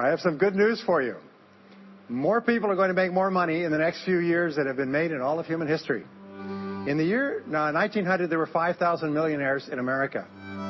I have some good news for you. More people are going to make more money in the next few years than have been made in all of human history. In the year 1900, there were 5,000 millionaires in America.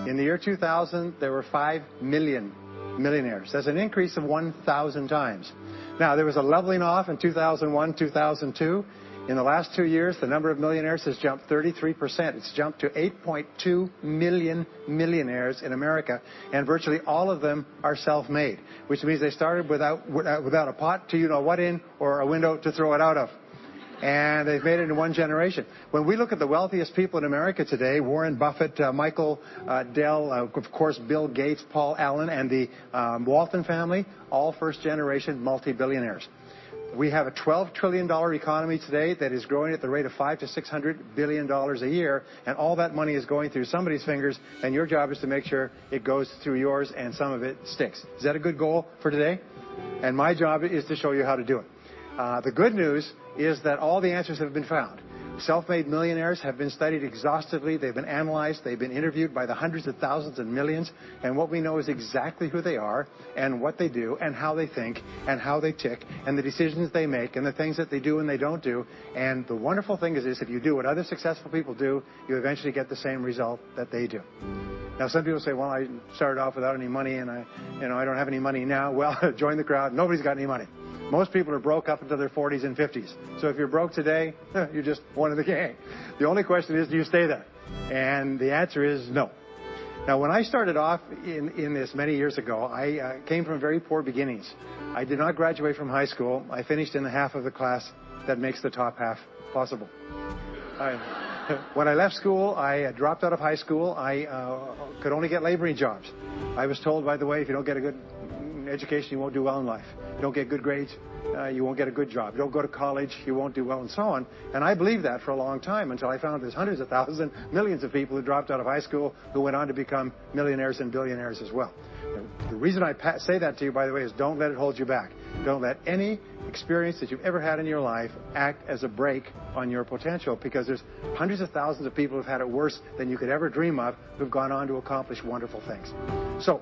In the year 2000, there were 5 million millionaires. That's an increase of 1,000 times. Now, there was a leveling off in 2001, 2002. In the last 2 years, the number of millionaires has jumped 33%. It's jumped to 8.2 million millionaires in America, and virtually all of them are self-made, which means they started without a pot to you-know-what in or a window to throw it out of. And they've made it in one generation. When we look at the wealthiest people in America today, Warren Buffett, Michael Dell, of course, Bill Gates, Paul Allen, and the Walton family, all first-generation multi-billionaires. We have a $12 trillion economy today that is growing at the rate of $500 to $600 billion a year, and all that money is going through somebody's fingers, and your job is to make sure it goes through yours and some of it sticks. Is that a good goal for today? And my job is to show you how to do it. The good news is that all the answers have been found. Self-made millionaires have been studied exhaustively. They've been analyzed. They've been interviewed by the hundreds of thousands and millions. And what we know is exactly who they are and what they do and how they think and how they tick and the decisions they make and the things that they do and they don't do. And the wonderful thing is this: if you do what other successful people do, you eventually get the same result that they do. Now, some people say, well, I started off without any money and I don't have any money now. Well, join the crowd. Nobody's got any money. Most people are broke up into their 40s and 50s. So if you're broke today, you're just one of the gang. The only question is, do you stay there? And the answer is no. Now, when I started off in this many years ago, I came from very poor beginnings. I did not graduate from high school. I finished in the half of the class that makes the top half possible. When I left school, I dropped out of high school. I could only get laboring jobs. I was told, by the way, if you don't get a good education, you won't do well in life. You don't get good grades, you won't get a good job. You don't go to college, you won't do well, and so on. And I believed that for a long time until I found there's hundreds of thousands, millions of people who dropped out of high school who went on to become millionaires and billionaires as well. The reason I say that to you, by the way, is don't let it hold you back. Don't let any experience that you've ever had in your life act as a brake on your potential, because there's hundreds of thousands of people who've had it worse than you could ever dream of who've gone on to accomplish wonderful things. So,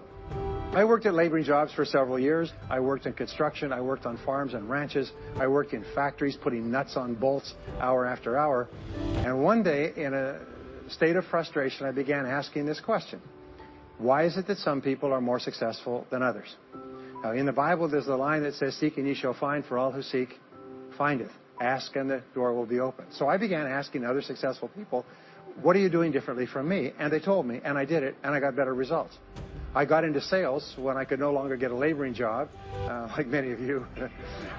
I worked at laboring jobs for several years. I worked in construction. I worked on farms and ranches. I worked in factories putting nuts on bolts hour after hour. And one day, in a state of frustration, I began asking this question: why is it that some people are more successful than others? Now, in the Bible, there's a line that says, "Seek and ye shall find, for all who seek, findeth. Ask and the door will be open." So I began asking other successful people, what are you doing differently from me? And they told me, and I did it, and I got better results. I got into sales when I could no longer get a laboring job, like many of you.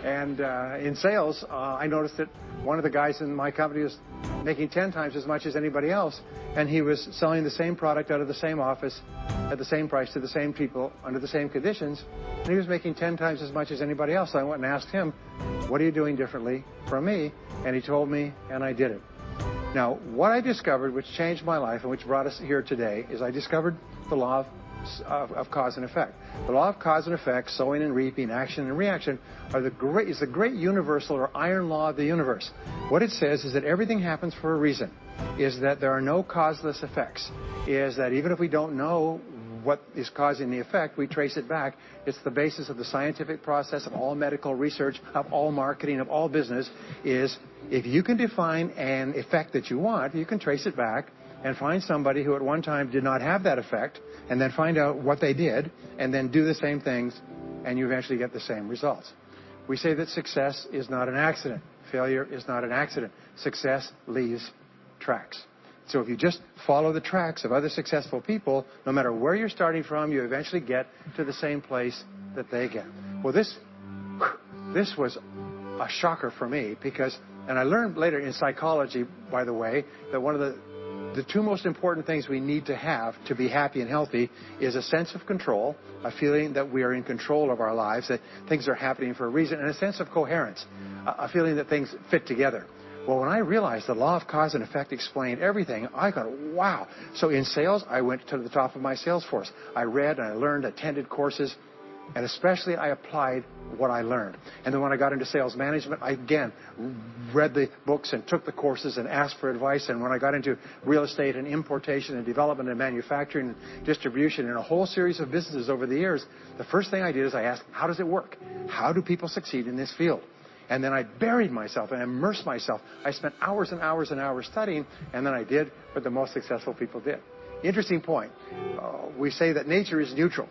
And in sales, I noticed that one of the guys in my company was making 10 times as much as anybody else, and he was selling the same product out of the same office at the same price to the same people under the same conditions, and he was making 10 times as much as anybody else. So I went and asked him, what are you doing differently from me? And he told me, and I did it. Now, what I discovered, which changed my life and which brought us here today, is I discovered the law of cause and effect. The law of cause and effect, sowing and reaping, action and reaction, is the great universal or iron law of the universe. What it says is that everything happens for a reason, is that there are no causeless effects, is that even if we don't know what is causing the effect, we trace it back. It's the basis of the scientific process, of all medical research, of all marketing, of all business, is if you can define an effect that you want, you can trace it back and find somebody who at one time did not have that effect, and then find out what they did, and then do the same things, and you eventually get the same results. We say that success is not an accident. Failure is not an accident. Success leaves tracks. So if you just follow the tracks of other successful people, no matter where you're starting from, you eventually get to the same place that they get. Well, this was a shocker for me, because, and I learned later in psychology, by the way, that one of the two most important things we need to have to be happy and healthy is a sense of control, a feeling that we are in control of our lives, that things are happening for a reason, and a sense of coherence, a feeling that things fit together. Well, when I realized the law of cause and effect explained everything, I thought, wow. So in sales, I went to the top of my sales force. I read and I learned, attended courses, And especially, I applied what I learned. And then when I got into sales management, I again read the books and took the courses and asked for advice. And when I got into real estate and importation and development and manufacturing and distribution and a whole series of businesses over the years, the first thing I did is I asked, how does it work? How do people succeed in this field? And then I buried myself and immersed myself. I spent hours and hours and hours studying, and then I did what the most successful people did. Interesting point. We say that nature is neutral.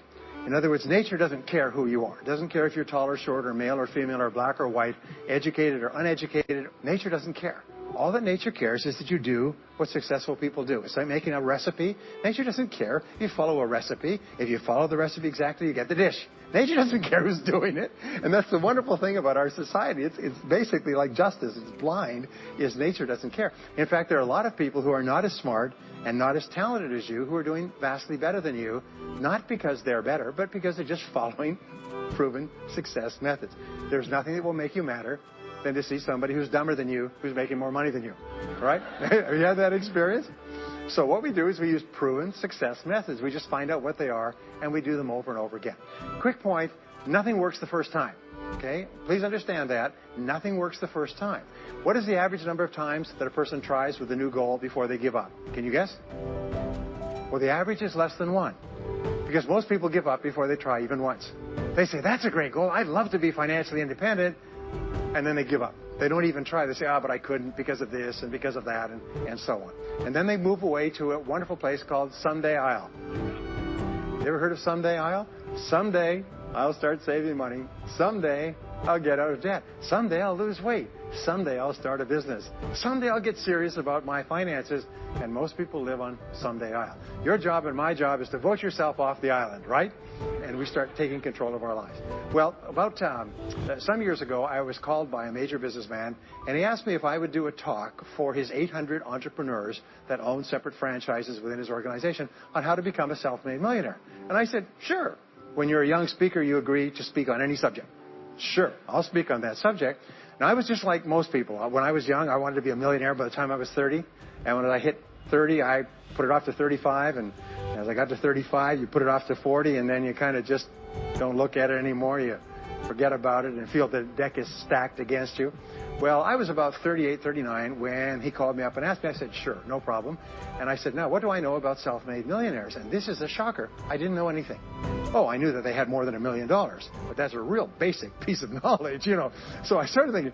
In other words, nature doesn't care who you are. It doesn't care if you're tall or short or male or female or black or white, educated or uneducated. Nature doesn't care. All that nature cares is that you do what successful people do. It's like making a recipe. Nature doesn't care. You follow a recipe. If you follow the recipe exactly, you get the dish. Nature doesn't care who's doing it. And that's the wonderful thing about our society. It's basically like justice. It's blind, is nature doesn't care. In fact, there are a lot of people who are not as smart and not as talented as you who are doing vastly better than you, not because they're better, but because they're just following proven success methods. There's nothing that will make you madder than to see somebody who's dumber than you, who's making more money than you. Right? Have you had that experience? So what we do is we use proven success methods. We just find out what they are, and we do them over and over again. Quick point, nothing works the first time. Okay? Please understand that. Nothing works the first time. What is the average number of times that a person tries with a new goal before they give up? Can you guess? Well, the average is less than 1. Because most people give up before they try even once. They say, that's a great goal. I'd love to be financially independent. And then they give up. They don't even try. They say, but I couldn't because of this and because of that and so on. And then they move away to a wonderful place called Someday I'll. You ever heard of Someday I'll? Someday I'll start saving money. Someday I'll get out of debt. Someday I'll lose weight. Someday I'll start a business. Someday I'll get serious about my finances. And most people live on Someday I'll. Your job and my job is to vote yourself off the island, right? And we start taking control of our lives. Well, about some years ago, I was called by a major businessman, and he asked me if I would do a talk for his 800 entrepreneurs that own separate franchises within his organization on how to become a self-made millionaire. And I said, sure. When you're a young speaker, you agree to speak on any subject. Sure, I'll speak on that subject. Now, I was just like most people. When I was young, I wanted to be a millionaire by the time I was 30. And when I hit 30, I put it off to 35. And as I got to 35, you put it off to 40. And then you kind of just don't look at it anymore. You forget about it and feel the deck is stacked against you. Well, I was about 38, 39 when he called me up and asked me. I said, sure, no problem. And I said, now, what do I know about self-made millionaires? And this is a shocker. I didn't know anything. Oh, I knew that they had more than $1 million. But that's a real basic piece of knowledge, you know. So I started thinking,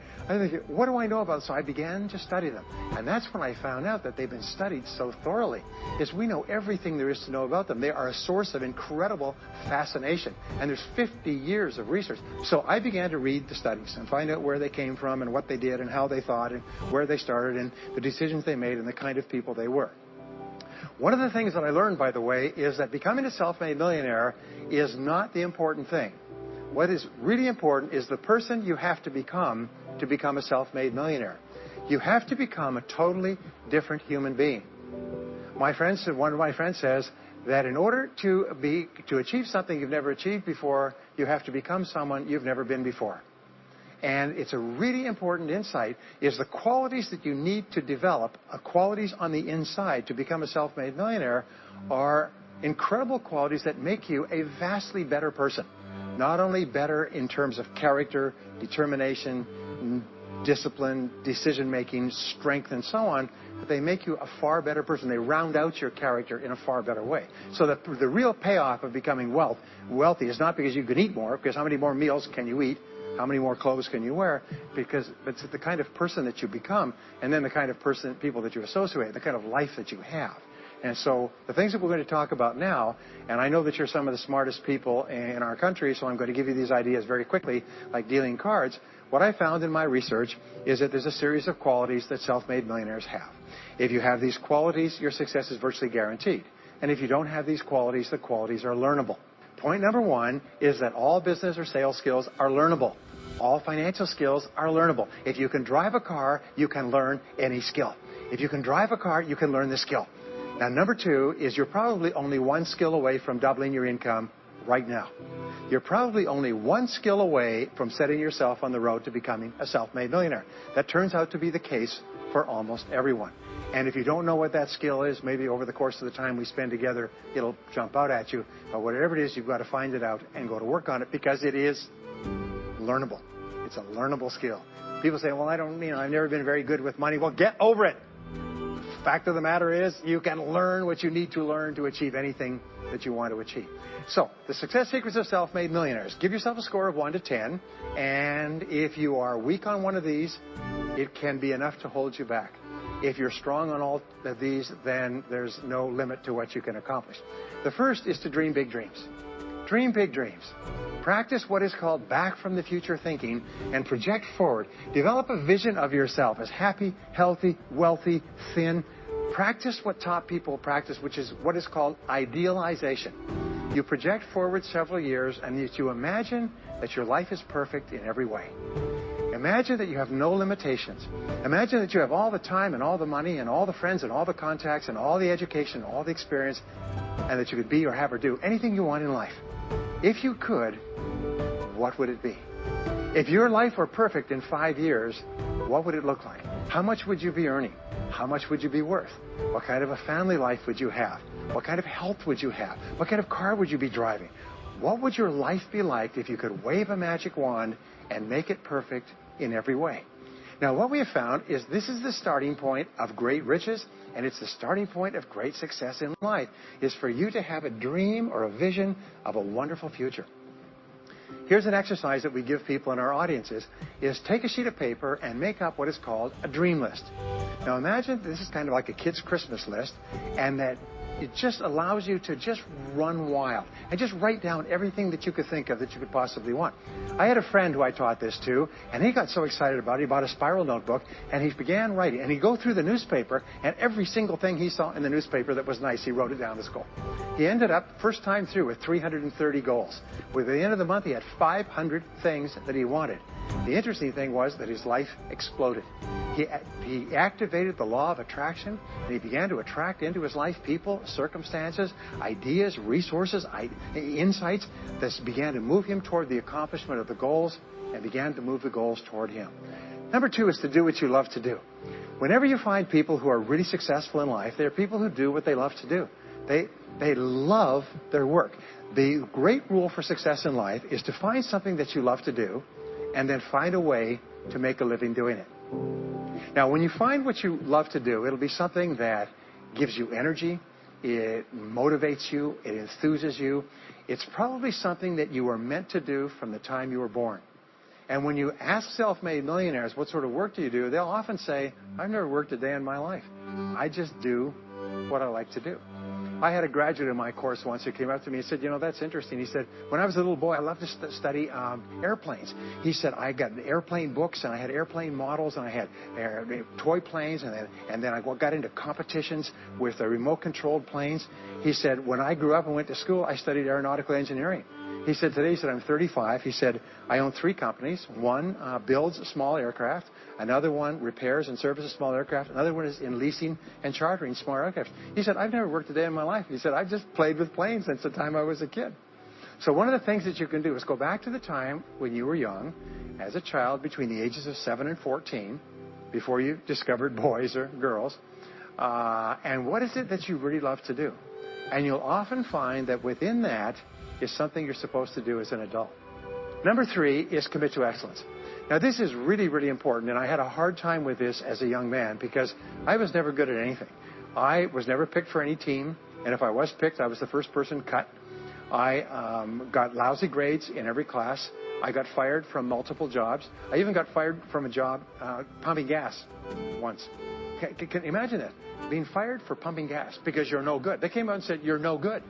what do I know about? So I began to study them. And that's when I found out that they've been studied so thoroughly, is we know everything there is to know about them. They are a source of incredible fascination. And there's 50 years of research. So I began to read the studies and find out where they came from and what they did and how they thought and where they started and the decisions they made and the kind of people they were. One of the things that I learned, by the way, is that becoming a self-made millionaire is not the important thing. What is really important is the person you have to become a self-made millionaire. You have to become a totally different human being. One of my friends says that in order to achieve something you've never achieved before, you have to become someone you've never been before. And it's a really important insight, is the qualities that you need to develop, qualities on the inside to become a self-made millionaire, are incredible qualities that make you a vastly better person. Not only better in terms of character, determination, discipline, decision-making, strength, and so on, but they make you a far better person. They round out your character in a far better way. So the real payoff of becoming wealthy is not because you can eat more, because how many more meals can you eat? How many more clothes can you wear? Because it's the kind of person that you become, and then the kind of people that you associate, the kind of life that you have. And so the things that we're going to talk about now, and I know that you're some of the smartest people in our country, so I'm going to give you these ideas very quickly, like dealing cards. What I found in my research is that there's a series of qualities that self-made millionaires have. If you have these qualities, your success is virtually guaranteed. And if you don't have these qualities, the qualities are learnable. Point number one is that all business or sales skills are learnable. All financial skills are learnable. If you can drive a car, you can learn any skill. If you can drive a car, you can learn the skill. Now, number two is you're probably only one skill away from doubling your income right now. You're probably only one skill away from setting yourself on the road to becoming a self-made millionaire. That turns out to be the case for almost everyone. And if you don't know what that skill is, maybe over the course of the time we spend together, it'll jump out at you. But whatever it is, you've got to find it out and go to work on it, because it is learnable. It's a learnable skill. People say, well, I've never been very good with money. Well, get over it. Fact of the matter is, you can learn what you need to learn to achieve anything that you want to achieve. So, the success secrets of self-made millionaires. Give yourself a score of 1 to 10. And if you are weak on one of these, it can be enough to hold you back. If you're strong on all of these, then there's no limit to what you can accomplish. The first is to dream big dreams. Dream big dreams. Practice what is called back from the future thinking and project forward. Develop a vision of yourself as happy, healthy, wealthy, thin. Practice what top people practice, which is what is called idealization. You project forward several years and you imagine that your life is perfect in every way. Imagine that you have no limitations. Imagine that you have all the time and all the money and all the friends and all the contacts and all the education and all the experience, and that you could be or have or do anything you want in life. If you could, what would it be? If your life were perfect in 5 years, what would it look like? How much would you be earning? How much would you be worth? What kind of a family life would you have? What kind of health would you have? What kind of car would you be driving? What would your life be like if you could wave a magic wand and make it perfect in every way? Now, what we have found is this is the starting point of great riches, and it's the starting point of great success in life, is for you to have a dream or a vision of a wonderful future. Here's an exercise that we give people in our audiences, is take a sheet of paper and make up what is called a dream list. Now, imagine this is kind of like a kid's Christmas list, and that it just allows you to just run wild and just write down everything that you could think of that you could possibly want. I had a friend who I taught this to, and he got so excited about it, he bought a spiral notebook, and he began writing. And he'd go through the newspaper, and every single thing he saw in the newspaper that was nice, he wrote it down as goal. He ended up, first time through, with 330 goals. With the end of the month, he had 500 things that he wanted. The interesting thing was that his life exploded. He activated the law of attraction, and he began to attract into his life people, circumstances, ideas, resources, insights that began to move him toward the accomplishment of the goals and began to move the goals toward him. Number 2 is to do what you love to do. Whenever you find people who are really successful in life, they're people who do what they love to do. They love their work. The great rule for success in life is to find something that you love to do and then find a way to make a living doing it. Now, when you find what you love to do, it'll be something that gives you energy, it motivates you, it enthuses you. It's probably something that you were meant to do from the time you were born. And when you ask self-made millionaires, what sort of work do you do? They'll often say, I've never worked a day in my life. I just do what I like to do. I had a graduate in my course once who came up to me and said, that's interesting. He said, when I was a little boy, I loved to study airplanes. He said, I got airplane books, and I had airplane models, and I had toy planes, and then I got into competitions with remote-controlled planes. He said, when I grew up and went to school, I studied aeronautical engineering. He said, today, I'm 35. He said, I own 3 companies. One builds small aircraft. Another one repairs and services small aircraft. Another one is in leasing and chartering small aircraft. He said, I've never worked a day in my life. He said, I've just played with planes since the time I was a kid. So one of the things that you can do is go back to the time when you were young, as a child between the ages of 7 and 14, before you discovered boys or girls, and what is it that you really love to do? And you'll often find that within that is something you're supposed to do as an adult. Number 3 is commit to excellence. Now, this is really, really important, and I had a hard time with this as a young man because I was never good at anything. I was never picked for any team, and if I was picked, I was the first person cut. I got lousy grades in every class. I got fired from multiple jobs. I even got fired from a job pumping gas once. Can you imagine that? Being fired for pumping gas because you're no good. They came out and said, you're no good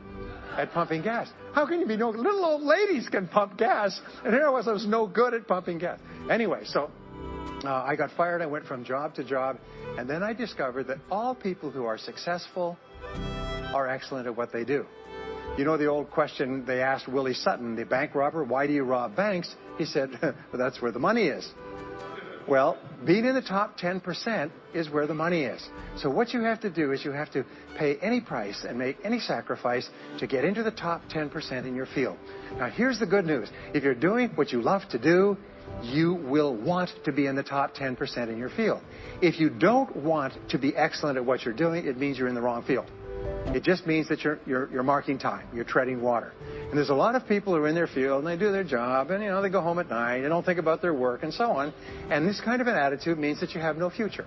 at pumping gas. How can you be no good? Little old ladies can pump gas. And here I was no good at pumping gas. Anyway, so I got fired. I went from job to job. And then I discovered that all people who are successful are excellent at what they do. You know the old question they asked Willie Sutton, the bank robber, why do you rob banks? He said, well, that's where the money is. Well, being in the top 10% is where the money is. So what you have to do is you have to pay any price and make any sacrifice to get into the top 10% in your field. Now, here's the good news. If you're doing what you love to do, you will want to be in the top 10% in your field. If you don't want to be excellent at what you're doing, it means you're in the wrong field. It just means that you're marking time. You're treading water. And there's a lot of people who are in their field and they do their job and, they go home at night. They don't think about their work and so on. And this kind of an attitude means that you have no future.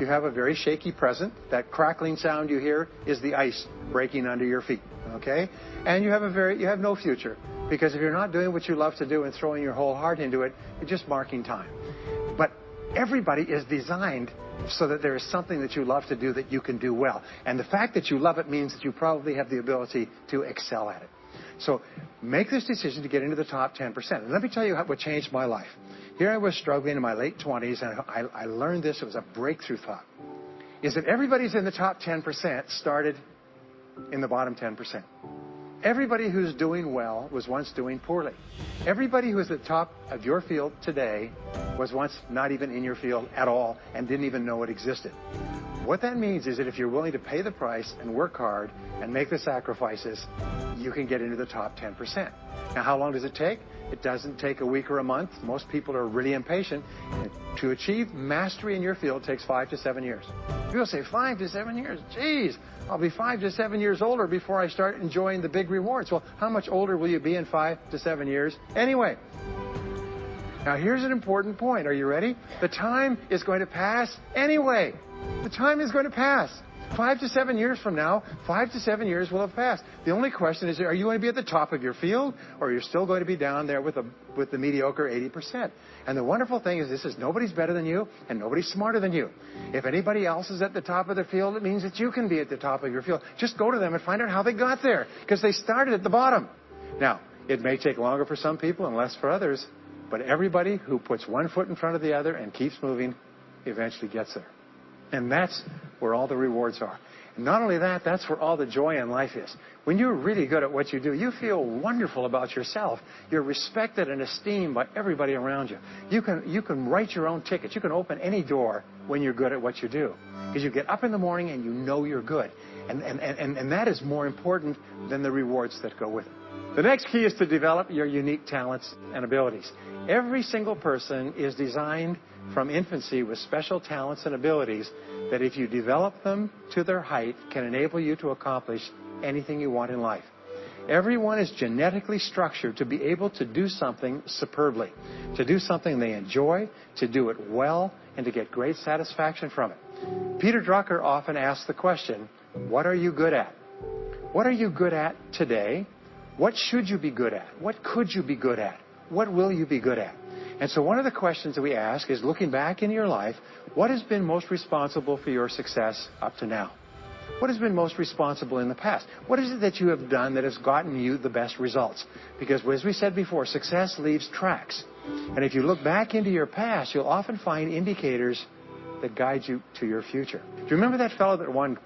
You have a very shaky present. That crackling sound you hear is the ice breaking under your feet. Okay? And you have no future. Because if you're not doing what you love to do and throwing your whole heart into it, you're just marking time. But everybody is designed so that there is something that you love to do that you can do well. And the fact that you love it means that you probably have the ability to excel at it. So make this decision to get into the top 10%. And let me tell you what changed my life. Here I was struggling in my late 20s, and I learned this. It was a breakthrough thought. Is that everybody's in the top 10% started in the bottom 10%. Everybody who's doing well was once doing poorly. Everybody who is at the top of your field today was once not even in your field at all and didn't even know it existed. What that means is that if you're willing to pay the price and work hard and make the sacrifices, you can get into the top 10%. Now, how long does it take? It doesn't take a week or a month. Most people are really impatient. To achieve mastery in your field takes 5 to 7 years. People say, 5 to 7 years? Geez, I'll be 5 to 7 years older before I start enjoying the big rewards. Well, how much older will you be in 5 to 7 years anyway? Now, here's an important point. Are you ready? The time is going to pass anyway. The time is going to pass. 5 to 7 years from now, 5 to 7 years will have passed. The only question is, are you going to be at the top of your field, or you're still going to be down there with the mediocre 80%? And the wonderful thing is nobody's better than you, and nobody's smarter than you. If anybody else is at the top of their field, it means that you can be at the top of your field. Just go to them and find out how they got there, because they started at the bottom. Now, it may take longer for some people and less for others, but everybody who puts one foot in front of the other and keeps moving eventually gets there. And that's where all the rewards are. And not only that, that's where all the joy in life is. When you're really good at what you do, you feel wonderful about yourself. You're respected and esteemed by everybody around you. You can write your own tickets. You can open any door when you're good at what you do. Because you get up in the morning and you know you're good. And that is more important than the rewards that go with it. The next key is to develop your unique talents and abilities. Every single person is designed from infancy with special talents and abilities that if you develop them to their height can enable you to accomplish anything you want in life. Everyone is genetically structured to be able to do something superbly, to do something they enjoy, to do it well, and to get great satisfaction from it. Peter Drucker often asks the question, what are you good at? What are you good at today? What should you be good at? What could you be good at? What will you be good at? And so one of the questions that we ask is, looking back in your life, what has been most responsible for your success up to now? What has been most responsible in the past? What is it that you have done that has gotten you the best results? Because as we said before, success leaves tracks. And if you look back into your past, you'll often find indicators that guide you to your future. Do you remember that fellow that won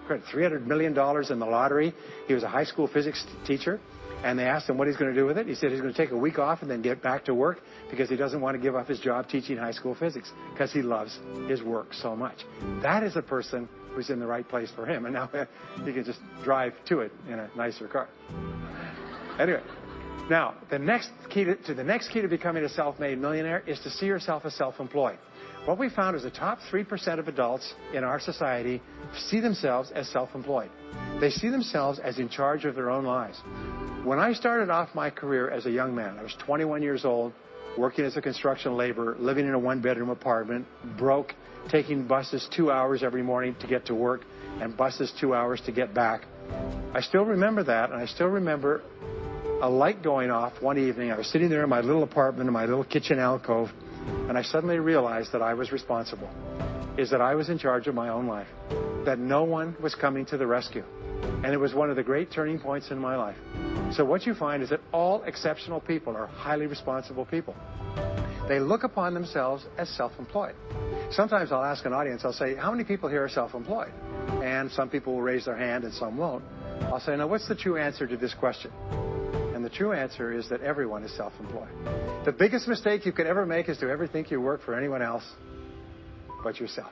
$300 million in the lottery? He was a high school physics teacher. And they asked him what he's going to do with it. He said he's going to take a week off and then get back to work because he doesn't want to give up his job teaching high school physics because he loves his work so much. That is a person who's in the right place for him. And now he can just drive to it in a nicer car. Anyway, now the next key to becoming a self-made millionaire is to see yourself as self-employed. What we found is the top 3% of adults in our society see themselves as self-employed. They see themselves as in charge of their own lives. When I started off my career as a young man, I was 21 years old, working as a construction laborer, living in a one-bedroom apartment, broke, taking buses 2 hours every morning to get to work, and buses 2 hours to get back. I still remember that, and I still remember a light going off one evening. I was sitting there in my little apartment, in my little kitchen alcove, and I suddenly realized that I was responsible, that I was in charge of my own life, that no one was coming to the rescue. And it was one of the great turning points in my life. So what you find is that all exceptional people are highly responsible people. They look upon themselves as self-employed. Sometimes I'll ask an audience, I'll say, how many people here are self-employed? And some people will raise their hand and some won't. I'll say, now what's the true answer to this question? And the true answer is that everyone is self-employed. The biggest mistake you could ever make is to ever think you work for anyone else but yourself.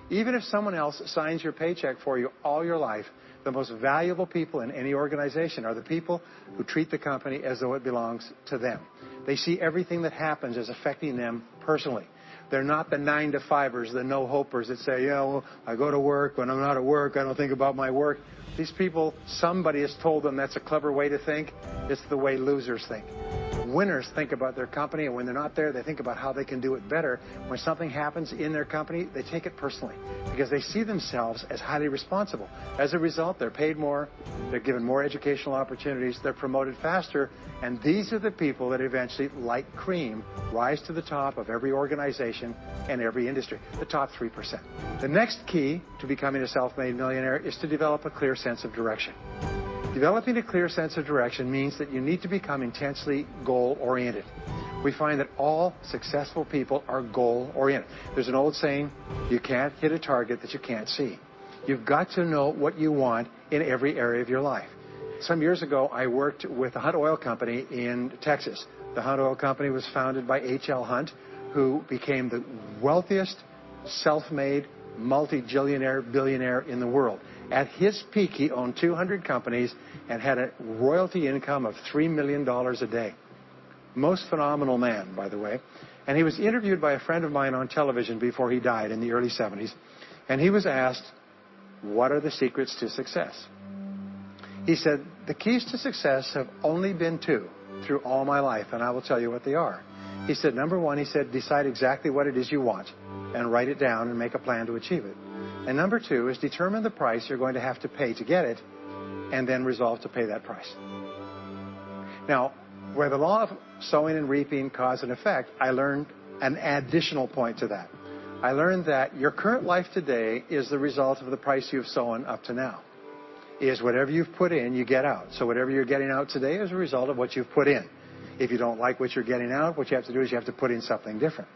Even if someone else signs your paycheck for you all your life, the most valuable people in any organization are the people who treat the company as though it belongs to them. They see everything that happens as affecting them personally. They're not the 9-to-5ers, the no-hopers that say, yeah, well, I go to work. When I'm not at work, I don't think about my work. These people, somebody has told them that's a clever way to think. It's the way losers think. Winners think about their company, and when they're not there, they think about how they can do it better. When something happens in their company, they take it personally because they see themselves as highly responsible. As a result, they're paid more, they're given more educational opportunities, they're promoted faster, and these are the people that eventually, like cream, rise to the top of every organization and every industry, the top 3%. The next key to becoming a self-made millionaire is to develop a clear sense of direction. Developing a clear sense of direction means that you need to become intensely goal-oriented. We find that all successful people are goal-oriented. There's an old saying, you can't hit a target that you can't see. You've got to know what you want in every area of your life. Some years ago, I worked with the Hunt Oil Company in Texas. The Hunt Oil Company was founded by H.L. Hunt, who became the wealthiest, self-made, multi-billionaire in the world. At his peak, he owned 200 companies and had a royalty income of $3 million a day. Most phenomenal man, by the way. And he was interviewed by a friend of mine on television before he died in the early 70s. And he was asked, what are the secrets to success? He said, the keys to success have only been 2 through all my life, and I will tell you what they are. He said, number 1, he said, decide exactly what it is you want and write it down and make a plan to achieve it. And number 2 is determine the price you're going to have to pay to get it and then resolve to pay that price. Now, where the law of sowing and reaping cause and effect, I learned an additional point to that. I learned that your current life today is the result of the price you've sown up to now. Is whatever you've put in, you get out. So whatever you're getting out today is a result of what you've put in. If you don't like what you're getting out, what you have to do is you have to put in something different.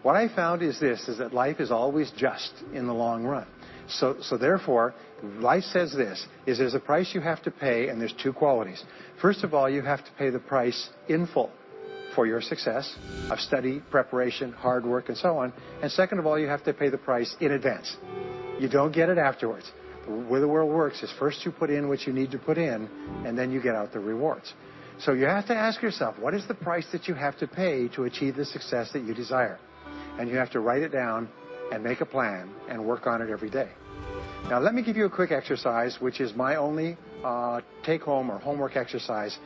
What I found is this, is that life is always just in the long run. So therefore, life says this, is there's a price you have to pay, and there's 2 qualities. First of all, you have to pay the price in full for your success of study, preparation, hard work, and so on. And second of all, you have to pay the price in advance. You don't get it afterwards. The way the world works is first you put in what you need to put in, and then you get out the rewards. So you have to ask yourself, what is the price that you have to pay to achieve the success that you desire? And you have to write it down and make a plan and work on it every day. Now, let me give you a quick exercise, which is my only take-home or homework exercise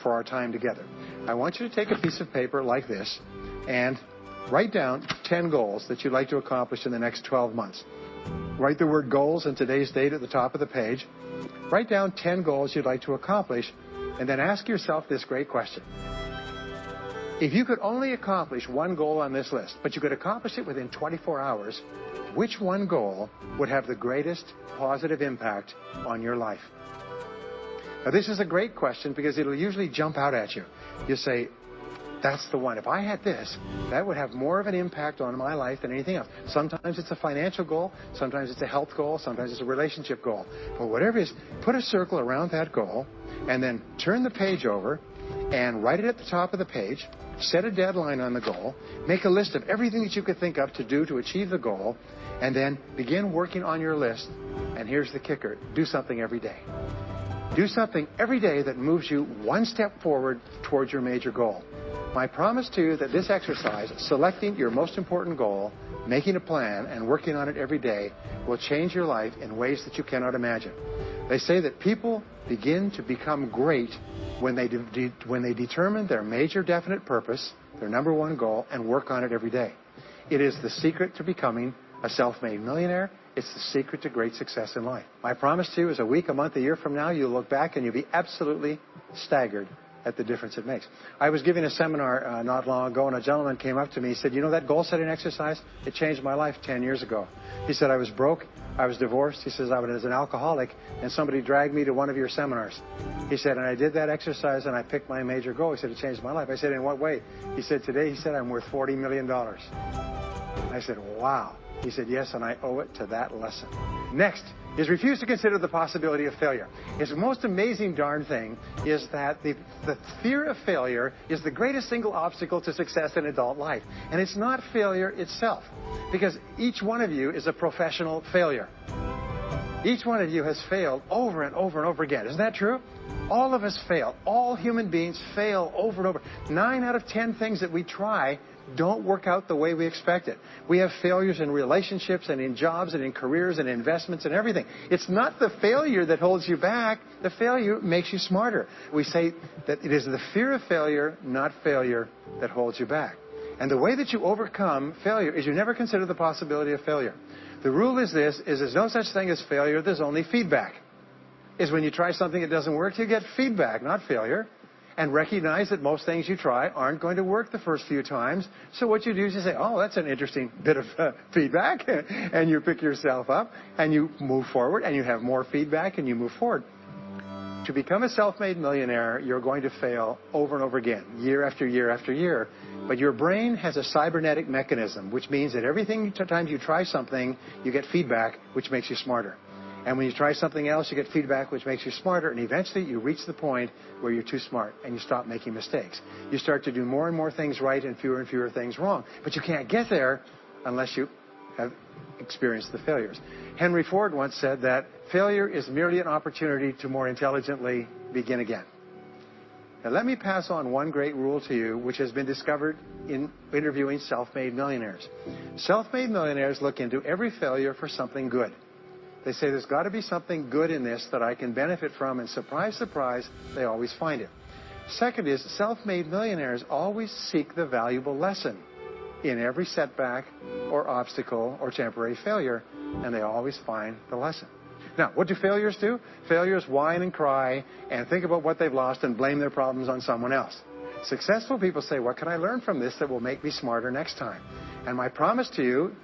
for our time together. I want you to take a piece of paper like this and write down 10 goals that you'd like to accomplish in the next 12 months. Write the word goals and today's date at the top of the page. Write down 10 goals you'd like to accomplish, and then ask yourself this great question. If you could only accomplish one goal on this list, but you could accomplish it within 24 hours, which one goal would have the greatest positive impact on your life? Now, this is a great question because it'll usually jump out at you. You say, that's the one. If I had this, that would have more of an impact on my life than anything else. Sometimes it's a financial goal. Sometimes it's a health goal. Sometimes it's a relationship goal. But whatever it is, put a circle around that goal and then turn the page over and write it at the top of the page. Set a deadline on the goal. Make a list of everything that you could think of to do to achieve the goal. And then begin working on your list. And here's the kicker. Do something every day. Do something every day that moves you one step forward towards your major goal. My promise to you that this exercise, selecting your most important goal, making a plan, and working on it every day, will change your life in ways that you cannot imagine. They say that people begin to become great when they determine their major definite purpose, their number one goal, and work on it every day. It is the secret to becoming a self-made millionaire. It's the secret to great success in life. My promise to you is a week, a month, a year from now, you'll look back and you'll be absolutely staggered at the difference it makes. I was giving a seminar not long ago, and a gentleman came up to me. He said, you know that goal-setting exercise? It changed my life 10 years ago. He said, I was broke. I was divorced. He says, I was an alcoholic, and somebody dragged me to one of your seminars. He said, and I did that exercise, and I picked my major goal. He said, it changed my life. I said, in what way? He said, today, he said, I'm worth $40 million. I said, wow. He said, yes, and I owe it to that lesson. Next, is refuse to consider the possibility of failure. It's the most amazing darn thing is that the fear of failure is the greatest single obstacle to success in adult life. And it's not failure itself, because each one of you is a professional failure. Each one of you has failed over and over and over again. Isn't that true? All of us fail. All human beings fail over and over. 9 out of 10 things that we try don't work out the way we expect it. We have failures in relationships and in jobs and in careers and investments and everything. It's not the failure that holds you back. The failure makes you smarter. We say that it is the fear of failure, not failure, that holds you back. And the way that you overcome failure is you never consider the possibility of failure. The rule is this, is there's no such thing as failure, there's only feedback. Is when you try something that doesn't work, you get feedback, not failure. And recognize that most things you try aren't going to work the first few times. So what you do is you say, oh, that's an interesting bit of feedback. And you pick yourself up and you move forward and you have more feedback and you move forward. To become a self-made millionaire, you're going to fail over and over again, year after year after year. But your brain has a cybernetic mechanism, which means that every time you try something, you get feedback, which makes you smarter. And when you try something else, you get feedback, which makes you smarter. And eventually, you reach the point where you're too smart and you stop making mistakes. You start to do more and more things right and fewer things wrong. But you can't get there unless you have experienced the failures. Henry Ford once said that failure is merely an opportunity to more intelligently begin again. Now, let me pass on one great rule to you, which has been discovered in interviewing self-made millionaires. Self-made millionaires look into every failure for something good. They say there's got to be something good in this that I can benefit from, and surprise, surprise, they always find it. Second is, self-made millionaires always seek the valuable lesson in every setback or obstacle or temporary failure, and they always find the lesson. Now, what do failures do? Failures whine and cry and think about what they've lost and blame their problems on someone else. Successful people say, what can I learn from this that will make me smarter next time? And my promise to you,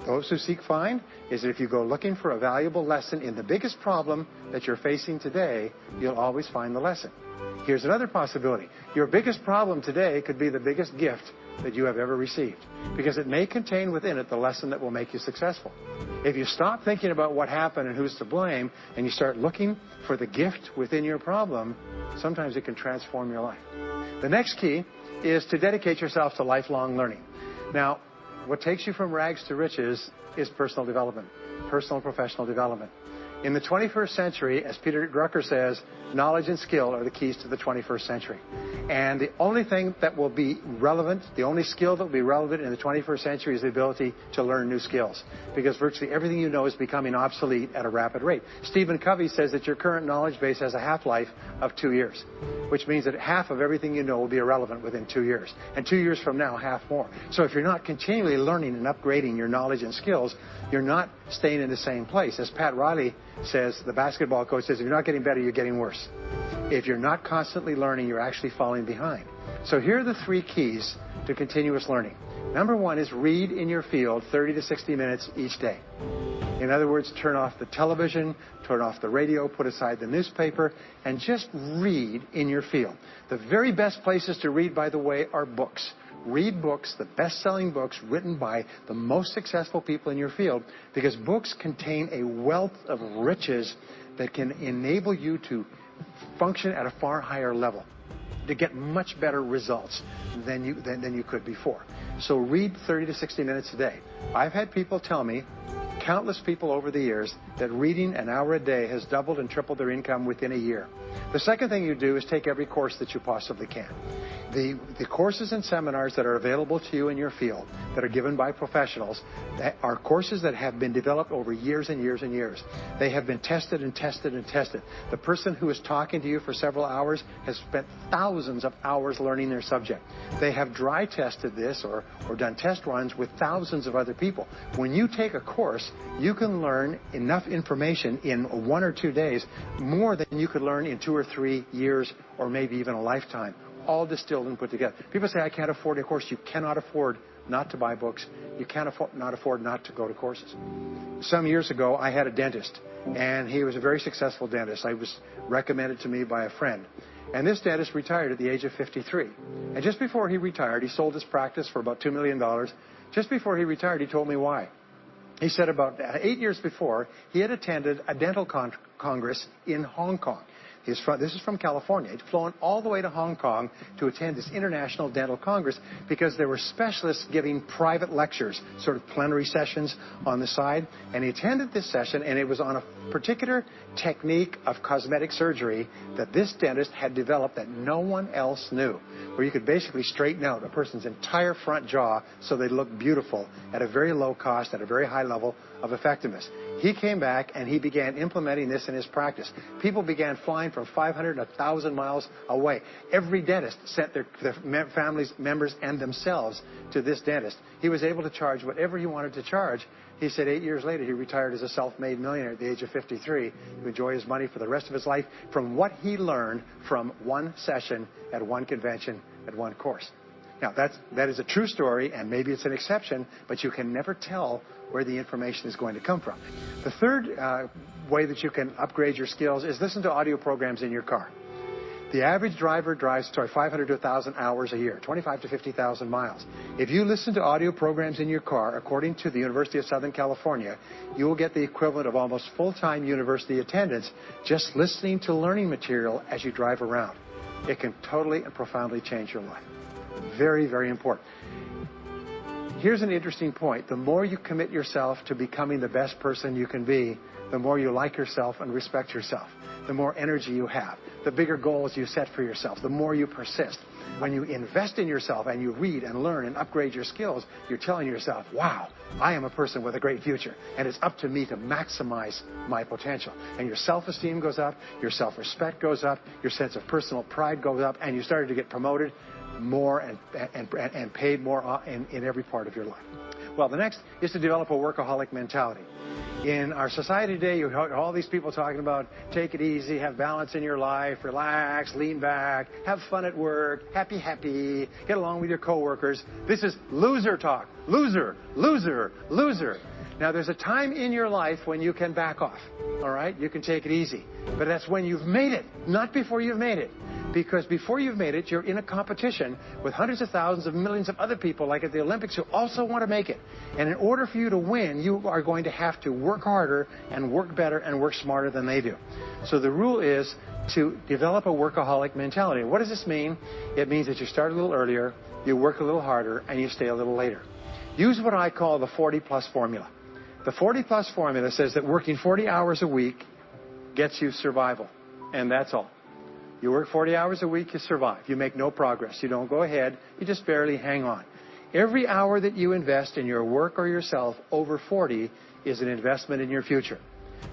those who seek find, is that if you go looking for a valuable lesson in the biggest problem that you're facing today, you'll always find the lesson. Here's another possibility. Your biggest problem today could be the biggest gift that you have ever received, because it may contain within it the lesson that will make you successful. If you stop thinking about what happened and who's to blame, and you start looking for the gift within your problem, sometimes it can transform your life. The next key is to dedicate yourself to lifelong learning. Now, what takes you from rags to riches is personal development, personal and professional development. In the 21st century, as Peter Drucker says, knowledge and skill are the keys to the 21st century. And the only thing that will be relevant, the only skill that will be relevant in the 21st century is the ability to learn new skills. Because virtually everything you know is becoming obsolete at a rapid rate. Stephen Covey says that your current knowledge base has a half-life of 2 years, which means that half of everything you know will be irrelevant within 2 years. And 2 years from now, half more. So if you're not continually learning and upgrading your knowledge and skills, you're not staying in the same place. As Pat Riley says, the basketball coach says, if you're not getting better, you're getting worse. If you're not constantly learning, you're actually falling behind. So here are the 3 keys to continuous learning. Number 1 is read in your field 30 to 60 minutes each day. In other words, turn off the television, turn off the radio, put aside the newspaper, and just read in your field. The very best places to read, by the way, are books. Read books, the best-selling books written by the most successful people in your field, because books contain a wealth of riches that can enable you to function at a far higher level, to get much better results than you could before. So read 30 to 60 minutes a day. I've had people tell me, countless people over the years, that reading an hour a day has doubled and tripled their income within a year. The second thing you do is take every course that you possibly can. The courses and seminars that are available to you in your field that are given by professionals are courses that have been developed over years and years and years. They have been tested and tested and tested. The person who is talking to you for several hours has spent thousands of hours learning their subject. They have dry tested this or done test runs with thousands of other people. When you take a course, you can learn enough information in 1 or 2 days, more than you could learn in 2 or 3 years or maybe even a lifetime, all distilled and put together. People say, I can't afford a course. You cannot afford not to buy books. You can't afford not to go to courses. Some years ago, I had a dentist, and he was a very successful dentist. I was recommended to me by a friend. And this dentist retired at the age of 53. And just before he retired, he sold his practice for about $2 million. Just before he retired, he told me why. He said about 8 years before, he had attended a dental congress in Hong Kong. This is from California. He'd flown all the way to Hong Kong to attend this International Dental Congress because there were specialists giving private lectures, sort of plenary sessions on the side. And he attended this session, and it was on a particular technique of cosmetic surgery that this dentist had developed that no one else knew, where you could basically straighten out a person's entire front jaw so they look beautiful at a very low cost, at a very high level of effectiveness. He came back and he began implementing this in his practice. People began flying from 500 to 1,000 miles away. Every dentist sent their families, members, and themselves to this dentist. He was able to charge whatever he wanted to charge. He said 8 years later, he retired as a self-made millionaire at the age of 53 to enjoy his money for the rest of his life from what he learned from one session at one convention at one course. Now, that is a true story, and maybe it's an exception, but you can never tell where the information is going to come from. The third way that you can upgrade your skills is listen to audio programs in your car. The average driver drives 500 to 1,000 hours a year, 25 to 50,000 miles. If you listen to audio programs in your car, according to the University of Southern California, you will get the equivalent of almost full-time university attendance just listening to learning material as you drive around. It can totally and profoundly change your life. Very, very important. Here's an interesting point. The more you commit yourself to becoming the best person you can be, the more you like yourself and respect yourself. The more energy you have. The bigger goals you set for yourself. The more you persist. When you invest in yourself and you read and learn and upgrade your skills, you're telling yourself, wow, I am a person with a great future, and it's up to me to maximize my potential. And your self-esteem goes up, your self-respect goes up, your sense of personal pride goes up, and you started to get promoted more and paid more in every part of your life. Well, the next is to develop a workaholic mentality. In our society today, you have all these people talking about take it easy, have balance in your life, relax, lean back, have fun at work, happy, get along with your coworkers. This is loser talk. Loser, loser, loser. Now, there's a time in your life when you can back off, all right? You can take it easy. But that's when you've made it, not before you've made it. Because before you've made it, you're in a competition with hundreds of thousands of millions of other people, like at the Olympics, who also want to make it. And in order for you to win, you are going to have to work harder and work better and work smarter than they do. So the rule is to develop a workaholic mentality. What does this mean? It means that you start a little earlier, you work a little harder, and you stay a little later. Use what I call the 40-plus formula. The 40-plus formula says that working 40 hours a week gets you survival, and that's all. You work 40 hours a week, you survive. You make no progress. You don't go ahead. You just barely hang on. Every hour that you invest in your work or yourself over 40 is an investment in your future.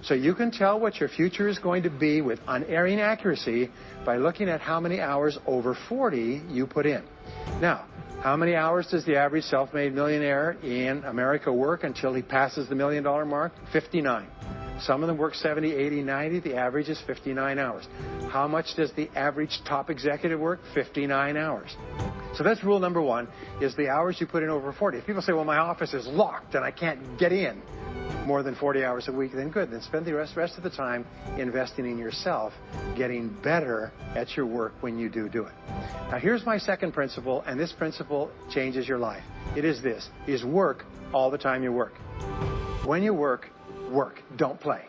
So you can tell what your future is going to be with unerring accuracy by looking at how many hours over 40 you put in. Now, how many hours does the average self-made millionaire in America work until he passes the $1 million mark? 59. Some of them work 70, 80, 90. The average is 59 hours. How much does the average top executive work? 59 hours. So that's rule number one, is the hours you put in over 40. If people say, well, my office is locked and I can't get in more than 40 hours a week, then good. Then spend the rest of the time investing in yourself, getting better at your work when you do it. Now, here's my second principle, and this principle changes your life. It is this, is work all the time you work. When you work, work. Don't play.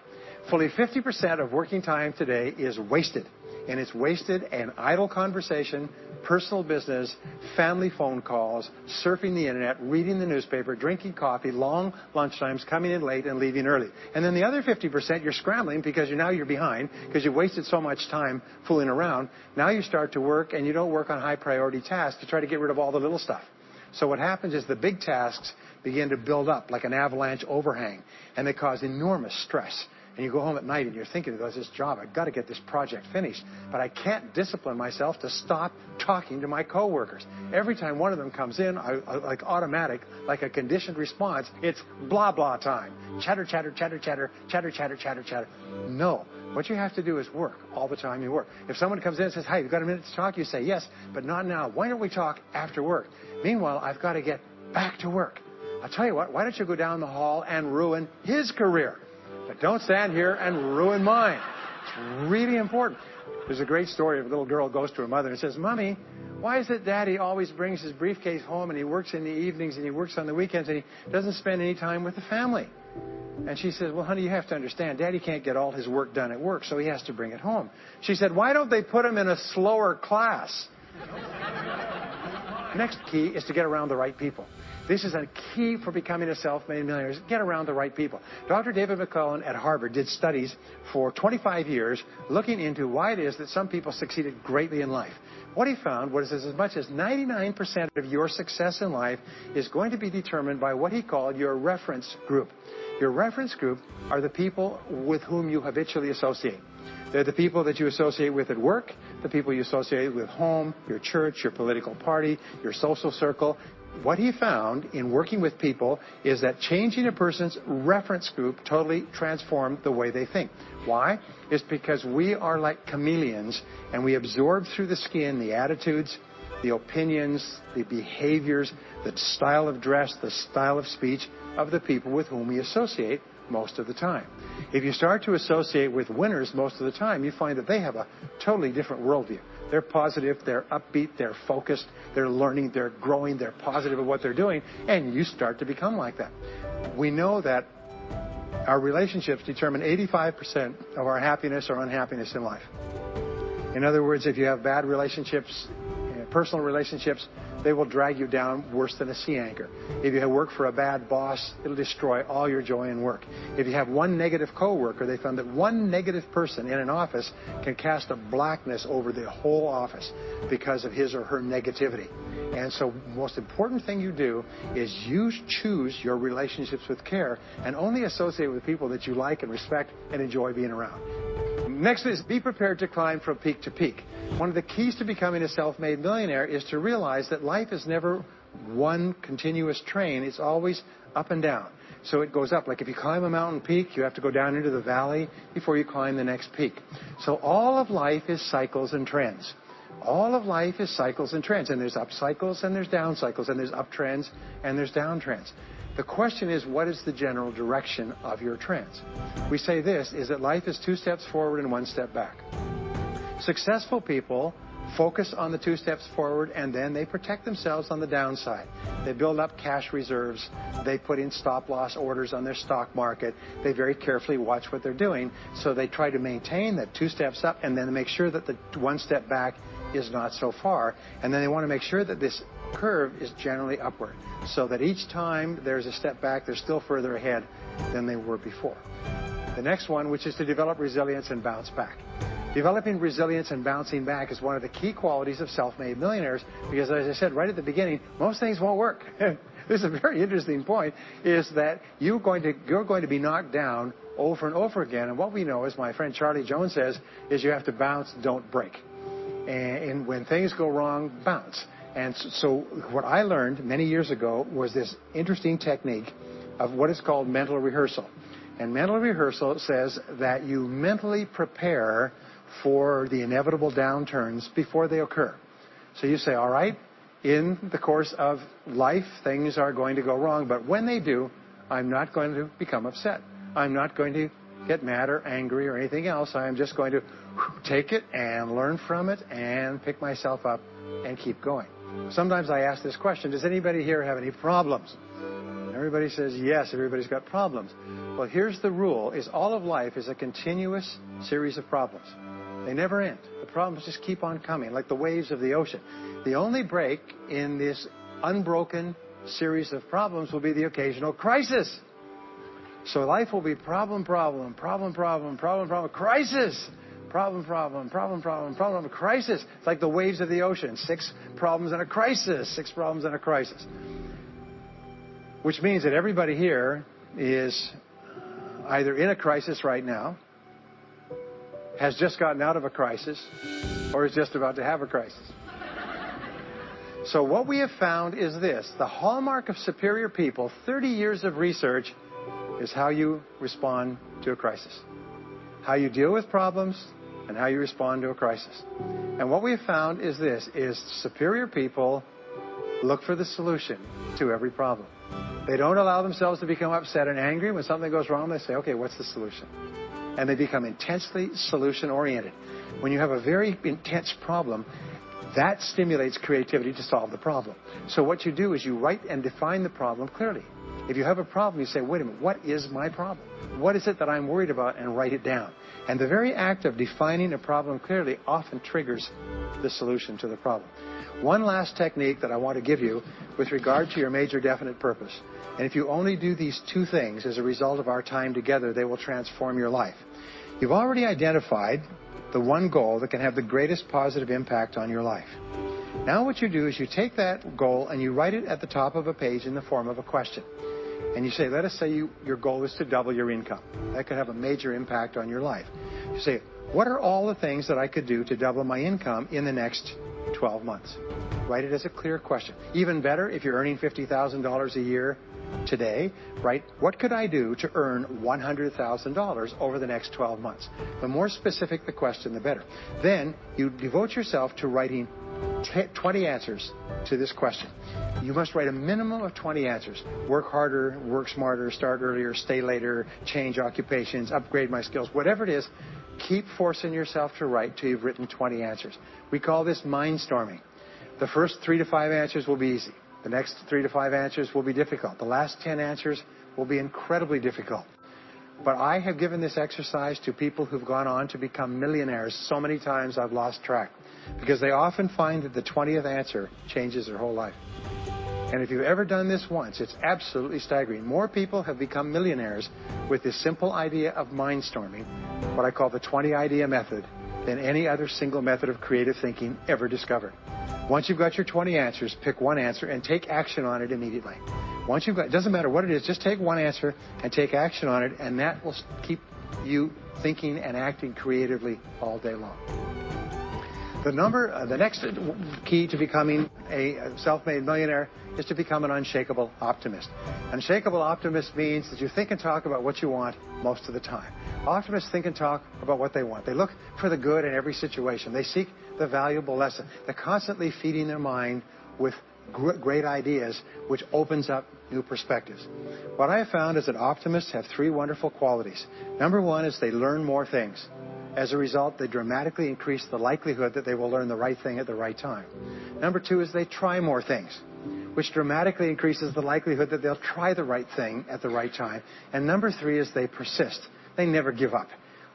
Fully 50% of working time today is wasted. And it's wasted in idle conversation, personal business, family phone calls, surfing the internet, reading the newspaper, drinking coffee, long lunchtimes, coming in late and leaving early. And then the other 50%, you're scrambling because you're behind because you wasted so much time fooling around. Now you start to work, and you don't work on high priority tasks to try to get rid of all the little stuff. So what happens is the big tasks begin to build up like an avalanche overhang, and they cause enormous stress. And you go home at night and you're thinking, there's this job, I've got to get this project finished, but I can't discipline myself to stop talking to my coworkers. Every time one of them comes in, like automatic, like a conditioned response, it's blah, blah time. Chatter, chatter, chatter, chatter, chatter, chatter, chatter, chatter. No. What you have to do is work all the time you work. If someone comes in and says, hey, you've got a minute to talk, you say, yes, but not now. Why don't we talk after work? Meanwhile, I've got to get back to work. I'll tell you what, why don't you go down the hall and ruin his career? But don't stand here and ruin mine. It's really important. There's a great story of a little girl goes to her mother and says, Mommy, Why is it Daddy always brings his briefcase home and he works in the evenings and he works on the weekends and he doesn't spend any time with the family? And she says, well, honey, you have to understand, Daddy can't get all his work done at work, so he has to bring it home. She said, why don't they put him in a slower class? Next key is to get around the right people. This is a key for becoming a self-made millionaire. Get around the right people. Dr. David McClellan at Harvard did studies for 25 years looking into why it is that some people succeeded greatly in life. What he found was as much as 99% of your success in life is going to be determined by what he called your reference group. Your reference group are the people with whom you habitually associate. They're the people that you associate with at work, the people you associate with home, your church, your political party, your social circle. What he found in working with people is that changing a person's reference group totally transformed the way they think. Why? It's because we are like chameleons, and we absorb through the skin the attitudes, the opinions, the behaviors, the style of dress, the style of speech of the people with whom we associate most of the time. If you start to associate with winners most of the time, you find that they have a totally different worldview. They're positive, they're upbeat, they're focused, they're learning, they're growing, they're positive at what they're doing, and you start to become like that. We know that our relationships determine 85% of our happiness or unhappiness in life. In other words, if you have bad relationships, personal relationships, they will drag you down worse than a sea anchor. If you work for a bad boss, it'll destroy all your joy in work. If you have one negative coworker, they found that one negative person in an office can cast a blackness over the whole office because of his or her negativity. And so the most important thing you do is you choose your relationships with care and only associate with people that you like and respect and enjoy being around. Next is be prepared to climb from peak to peak. One of the keys to becoming a self-made millionaire is to realize that life is never one continuous train. It's always up and down. So it goes up. Like if you climb a mountain peak, you have to go down into the valley before you climb the next peak. So all of life is cycles and trends. All of life is cycles and trends. And there's up cycles and there's down cycles. And there's up trends and there's down trends. The question is, what is the general direction of your trends? We say this, is that life is 2 steps forward and 1 step back. Successful people focus on the 2 steps forward, and then they protect themselves on the downside. They build up cash reserves. They put in stop-loss orders on their stock market. They very carefully watch what they're doing, so they try to maintain that 2 steps up and then make sure that the 1 step back is not so far. And then they want to make sure that this curve is generally upward, so that each time there's a step back, they're still further ahead than they were before. The next one, which is to develop resilience and bounce back. Developing resilience and bouncing back is one of the key qualities of self-made millionaires, because as I said right at the beginning, most things won't work. This is a very interesting point, is that you're going to be knocked down over and over again. And what we know, as my friend Charlie Jones says, is you have to bounce, don't break. And when things go wrong, bounce. And so what I learned many years ago was this interesting technique of what is called mental rehearsal. And mental rehearsal says that you mentally prepare for the inevitable downturns before they occur. So you say, all right, in the course of life, things are going to go wrong, but when they do, I'm not going to become upset. I'm not going to get mad or angry or anything else. I'm just going to take it and learn from it and pick myself up and keep going. Sometimes I ask this question, does anybody here have any problems? Everybody says yes, everybody's got problems. Well, here's the rule, is all of life is a continuous series of problems. They never end. The problems just keep on coming, like the waves of the ocean. The only break in this unbroken series of problems will be the occasional crisis. So life will be problem, problem, problem, problem, problem, problem, crisis. Problem, problem, problem, problem, problem, crisis. It's like the waves of the ocean. 6 problems and a crisis. 6 problems and a crisis. Which means that everybody here is either in a crisis right now, has just gotten out of a crisis, or is just about to have a crisis. So what we have found is this. The hallmark of superior people, 30 years of research, is how you respond to a crisis. How you deal with problems and how you respond to a crisis. And what we have found is this, is superior people look for the solution to every problem. They don't allow themselves to become upset and angry. When something goes wrong, they say, okay, what's the solution? And they become intensely solution-oriented. When you have a very intense problem, That stimulates creativity to solve the problem. So what you do is you write and define the problem clearly. If you have a problem, you say, wait a minute, what is my problem? What is it that I'm worried about? And write it down. And the very act of defining a problem clearly often triggers the solution to the problem. One last technique that I want to give you with regard to your major definite purpose. And if you only do these two things as a result of our time together, they will transform your life. You've already identified the one goal that can have the greatest positive impact on your life. Now what you do is you take that goal and you write it at the top of a page in the form of a question. And you say, let us say your goal is to double your income. That could have a major impact on your life. You say, what are all the things that I could do to double my income in the next 12 months? Write it as a clear question. Even better, if you're earning $50,000 a year today, write, what could I do to earn $100,000 over the next 12 months? The more specific the question, the better. Then you devote yourself to writing 20 answers to this question. You must write a minimum of 20 answers. Work harder, work smarter, start earlier, stay later, change occupations, upgrade my skills, whatever it is. Keep forcing yourself to write till you've written 20 answers. We call this mindstorming. The first 3 to 5 answers will be easy. The next 3 to 5 answers will be difficult. The last 10 answers will be incredibly difficult. But I have given this exercise to people who've gone on to become millionaires so many times I've lost track. Because they often find that the 20th answer changes their whole life. And if you've ever done this once, it's absolutely staggering. More people have become millionaires with this simple idea of mindstorming, what I call the 20 idea method, than any other single method of creative thinking ever discovered. Once you've got your 20 answers, pick one answer and take action on it immediately. Once you've got, it doesn't matter what it is, just take one answer and take action on it, and that will keep you thinking and acting creatively all day long. The next key to becoming a self-made millionaire is to become an unshakable optimist. Unshakable optimist means that you think and talk about what you want most of the time. Optimists think and talk about what they want. They look for the good in every situation. They seek the valuable lesson. They're constantly feeding their mind with great ideas, which opens up new perspectives. What I have found is that optimists have 3 wonderful qualities. Number 1 is they learn more things. As a result, they dramatically increase the likelihood that they will learn the right thing at the right time. Number 2 is they try more things, which dramatically increases the likelihood that they'll try the right thing at the right time. And number 3 is they persist. They never give up.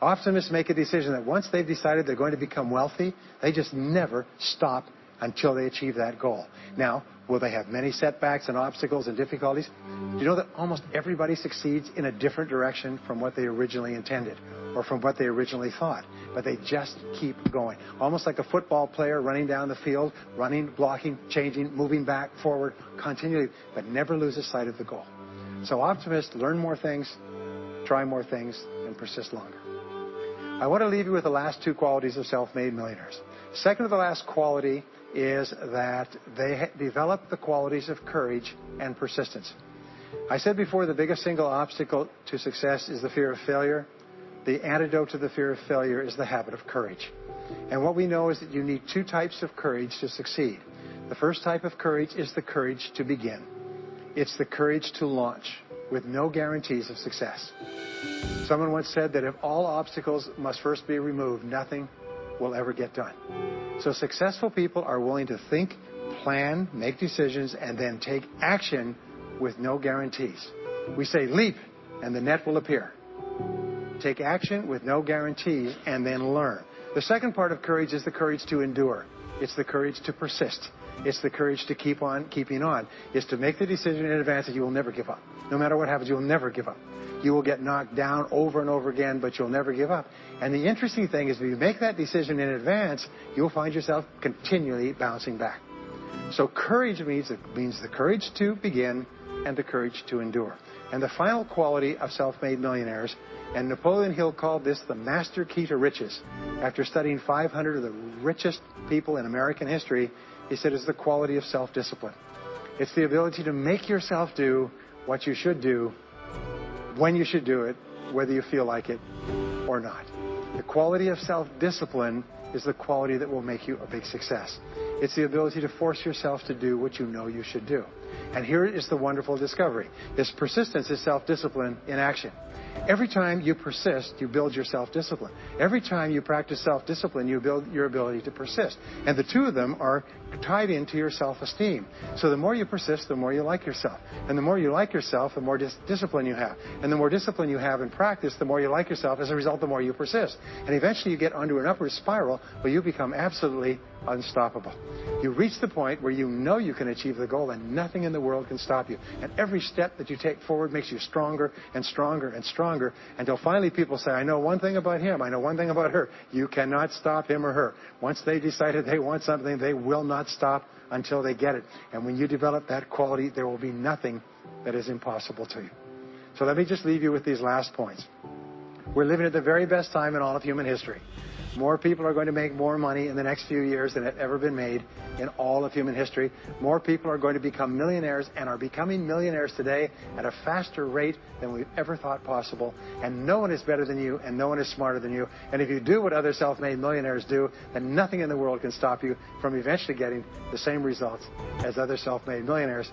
Optimists make a decision that once they've decided they're going to become wealthy, they just never stop until they achieve that goal. Now, will they have many setbacks and obstacles and difficulties? Do you know that almost everybody succeeds in a different direction from what they originally intended or from what they originally thought? But they just keep going. Almost like a football player running down the field, running, blocking, changing, moving back, forward, continually, but never loses sight of the goal. So optimists learn more things, try more things, and persist longer. I want to leave you with the last 2 qualities of self-made millionaires. Second to the last quality is that they develop the qualities of courage and persistence. I said before, the biggest single obstacle to success is the fear of failure. The antidote to the fear of failure is the habit of courage. And what we know is that you need 2 types of courage to succeed. The first type of courage is the courage to begin. It's the courage to launch with no guarantees of success. Someone once said that if all obstacles must first be removed, nothing will ever get done. So successful people are willing to think, plan, make decisions, and then take action with no guarantees. We say leap, and the net will appear. Take action with no guarantees, and then learn. The second part of courage is the courage to endure. It's the courage to persist. It's the courage to keep on keeping on. It's to make the decision in advance that you will never give up. No matter what happens, you will never give up. You will get knocked down over and over again, but you'll never give up. And the interesting thing is, if you make that decision in advance, you'll find yourself continually bouncing back. So courage means the courage to begin and the courage to endure. And the final quality of self-made millionaires, and Napoleon Hill called this the master key to riches. After studying 500 of the richest people in American history, he said it's the quality of self-discipline. It's the ability to make yourself do what you should do, when you should do it, whether you feel like it or not. The quality of self-discipline is the quality that will make you a big success. It's the ability to force yourself to do what you know you should do. And here is the wonderful discovery. This persistence is self-discipline in action. Every time you persist, you build your self-discipline. Every time you practice self-discipline, you build your ability to persist. And the two of them are tied into your self-esteem. So the more you persist, the more you like yourself. And the more you like yourself, the more discipline you have. And the more discipline you have in practice, the more you like yourself. As a result, the more you persist. And eventually you get onto an upward spiral where you become absolutely unstoppable. You reach the point where you know you can achieve the goal and nothing in the world can stop you. And every step that you take forward makes you stronger and stronger and stronger until finally people say, I know one thing about him, I know one thing about her. You cannot stop him or her. Once they decided they want something, they will not stop until they get it. And when you develop that quality, there will be nothing that is impossible to you. So let me just leave you with these last points. We're living at the very best time in all of human history. More people are going to make more money in the next few years than have ever been made in all of human history. More people are going to become millionaires and are becoming millionaires today at a faster rate than we've ever thought possible. And no one is better than you, and no one is smarter than you. And if you do what other self-made millionaires do, then nothing in the world can stop you from eventually getting the same results as other self-made millionaires.